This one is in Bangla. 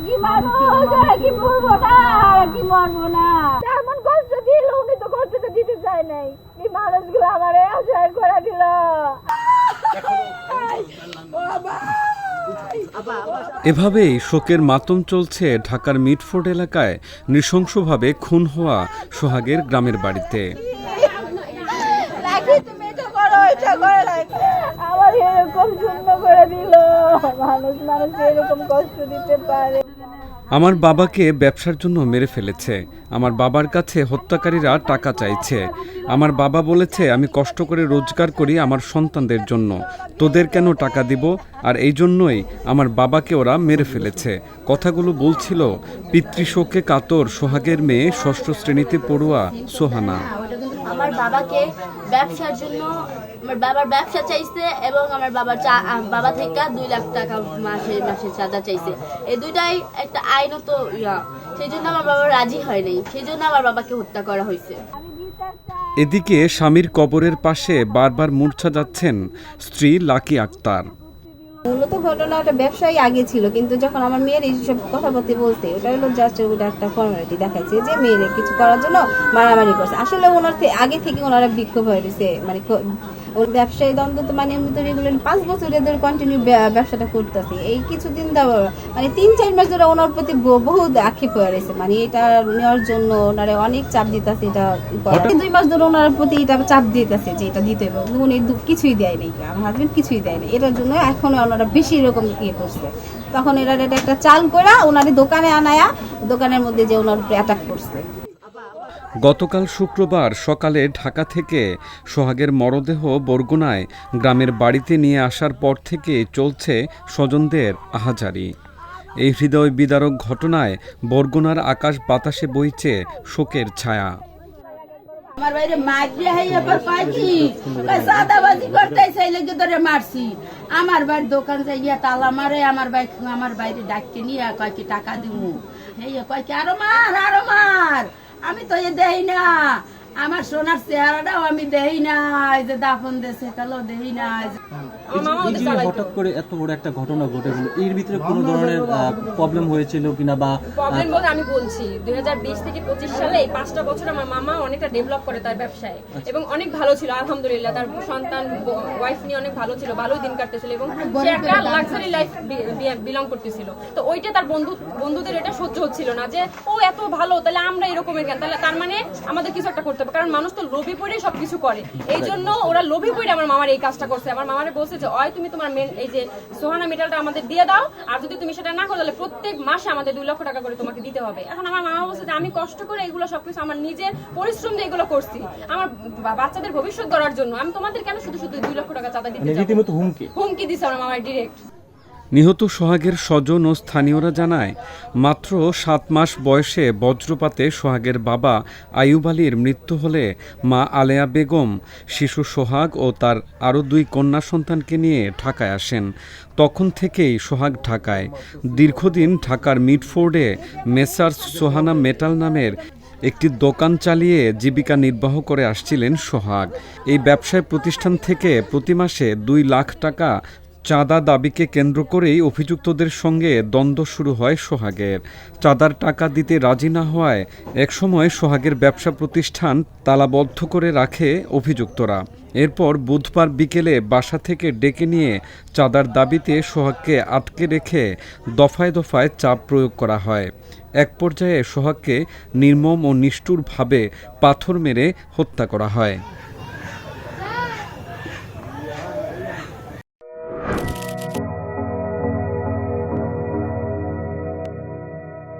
কি মানুষ, কি মরবো না, কি মরবো না। এমন কষ্ট দিল, উনি তো কষ্টটা দিতে চায় নাই। এই মানুষগুলো আমার আশায় করে দিল। এভাবেই শোকের মাতম চলছে ঢাকার মিটফোর্ড এলাকায় নৃশংসভাবে খুন হওয়া সোহাগের গ্রামের বাড়িতে। আমার এরকম শূন্য করে দিল। মানুষ এরকম কষ্ট দিতে পারে। আমার বাবাকে ব্যবসার জন্য মেরে ফেলেছে। আমার বাবার কাছে হত্যাকারীরা টাকা চাইছে। আমার বাবা বলেছে, আমি কষ্ট করে রোজগার করি আমার সন্তানদের জন্য, তোদের কেন টাকা দিব? আর এই জন্যই আমার বাবাকে ওরা মেরে ফেলেছে। কথাগুলো বলছিল পিতৃশোকে কাতর সোহাগের মেয়ে ৬ষ্ঠ শ্রেণীতে পড়ুয়া সোহানা। আমার বাবাকে ব্যবসার জন্য আমার বাবার ব্যবসা চাইছে এবং আমার বাবা থেকে ২ লাখ টাকা মাসে চাঁদা চাইছে। এই দুইটাই একটা আইনত সেই জন্য আমার বাবা রাজি হয় নাই, সেই জন্য আমার বাবাকে হত্যা করা হয়েছে। এদিকে স্বামীর কবরের পাশে বারবার মূর্ছা যাচ্ছেন স্ত্রী লাকি আক্তার। মূলত ঘটনাটা ব্যবসায়ী আগে ছিল, কিন্তু যখন আমার মেয়ের এইসব কথাবার্তা বলছে, ওটা হলো জাস্ট ওটা একটা ফর্মালিটি দেখাচ্ছে যে মেয়ের কিছু করার জন্য মারামারি করছে। আসলে ওনার আগে থেকে ওনারা বিক্ষোভ হয়ে গেছে, মানে ওর ব্যবসায়ী দ্বন্দ্ব তো মানে এমনি তো রেগুলার 5 বছর এদের কন্টিনিউ ব্যবসাটা করতেছে। এই কিছুদিন মানে 3-4 মাস ধরে ওনার প্রতি বহু আক্ষেপ হয়ে রয়েছে, মানে এটা নেওয়ার জন্য ওনারা অনেক চাপ দিতেছে। এটা 2 মাস ধরে ওনার প্রতি এটা চাপ দিতেছে যে এটা দিতে হবে, উনি কিছুই দেয় নাই, আমার হাজবেন্ড কিছুই দেয় নাই। এটার জন্য এখন ওনারা বেশি এরকম করছে। তখন এরা এটা একটা চাল করে ওনার দোকানে আনায়া দোকানের মধ্যে যে ওনার উপরে অ্যাটাক করছে। গতকাল শুক্রবার সকালে ঢাকা থেকে সোহাগের মরদেহ বরগুনায় গ্রামের বাড়িতে নিয়ে আসার পর থেকে চলছে স্বজনদের আহাজারি। এই হৃদয় বিদারক ঘটনায় বরগুনার আকাশ বাতাসে বইছে শোকের ছায়া। আমার বাইরে মারলে এবার পাইছি, সাদাবাজি করতে চাইলে ধরে মারছি। আমার বাড়ির দোকান যাইয়া তালা মারে, আমার বাইরে ডাকতে নিয়ে কয় কি টাকা দিব, এই কয় কি আরো মার। আমি তো এ দেই না, আমার সোনার চেহারাটাও আমি দেই না, যে দাফন দেশে কালো দেই না। হঠাৎ করে এত বড় একটা ঘটনা ঘটে গেল, এর ভিতরে কোনো ধরনের প্রবলেম হয়েছিল কিনা? বা প্রবলেম বলতে আমি বলছি 2020 থেকে 25 সালে এই 5টা বছর আমার মামা অনেকটা ডেভেলপ করে তার ব্যবসায়, এবং অনেক ভালো ছিল আলহামদুলিল্লাহ। তার সন্তান ওয়াইফ নিয়ে অনেক ভালো ছিল, ভালোই দিন কাটতেছিল, এবং সে একটা লাক্সারি লাইফ বিলং করতেছিল। তো ওইটা তার বন্ধুদের এটা সহ্য হচ্ছিল না যে ও এত ভালো, তাহলে আমরা এরকমের কেন, তাহলে তার মানে আমাদের কিছু একটা করতে হবে, কারণ মানুষ তো লোভে পড়ে সবকিছু করে। এই জন্য ওরা লোভে পড়ে আমার মামার এই কাজটা করছে। আমার মামারে বলছে যে তুমি তোমার এই যে সোহানা মেটালটা আমাদের দিয়ে দাও, আর যদি তুমি সেটা না করো তাহলে প্রত্যেক মাসে আমাদের 2 লক্ষ টাকা করে তোমাকে দিতে হবে। এখন আমার মামা বলছে যে আমি কষ্ট করে এগুলো সবকিছু আমার নিজের পরিশ্রম দিয়ে এগুলো করছি আমার বাচ্চাদের ভবিষ্যৎ গড়ার জন্য, আমি তোমাদের কেন শুধু 2 লক্ষ টাকা চাঁদা দিতে যাব? হুমকি দিছে আমার মামার ডিরেক্ট। নিহত সোহাগের স্বজন ও স্থানীয়রা জানায়, মাত্র 7 মাস বয়সে বজ্রপাতে সোহাগের বাবা আইয়ুব আলীর মৃত্যু হলে মা আলেয়া বেগম শিশু সোহাগ ও তার আরও 2 কন্যা সন্তানকে নিয়ে ঢাকায় আসেন। তখন থেকেই সোহাগ ঢাকায়। দীর্ঘদিন ঢাকার মিটফোর্ডে মেসার্স সোহানা মেটাল নামের একটি দোকান চালিয়ে জীবিকা নির্বাহ করে আসছিলেন সোহাগ। এই ব্যবসায় প্রতিষ্ঠান থেকে প্রতি মাসে 2 লাখ টাকা চাঁদা দাবিকে কেন্দ্র করেই অভিযুক্তদের সঙ্গে দ্বন্দ্ব শুরু হয় সোহাগের। চাঁদার টাকা দিতে রাজি না হওয়ায় একসময় সোহাগের ব্যবসা প্রতিষ্ঠান তালাবদ্ধ করে রাখে অভিযুক্তরা। এরপর বুধবার বিকেলে বাসা থেকে ডেকে নিয়ে চাঁদার দাবিতে সোহাগকে আটকে রেখে দফায় দফায় চাপ প্রয়োগ করা হয়। এক পর্যায়ে সোহাগকে নির্মম ও নিষ্ঠুরভাবে পাথর মেরে হত্যা করা হয়।